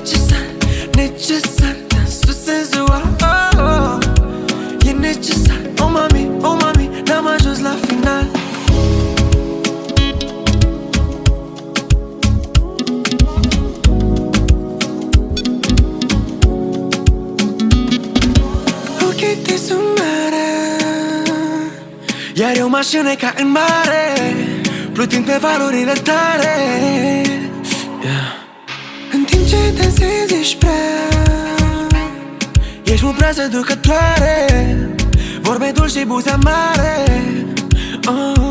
necesar, necesar dansul senzual, oh, oh. E necesar, oh mami, n-am ajuns la final. Ochii tăi sunt mare, iar eu m-aș înneca în mare, plutind pe valurile tare, yeah. În timp ce dansezi ești prea, ești mult prea seducătoare, vorbe dulci și buze amare, oh.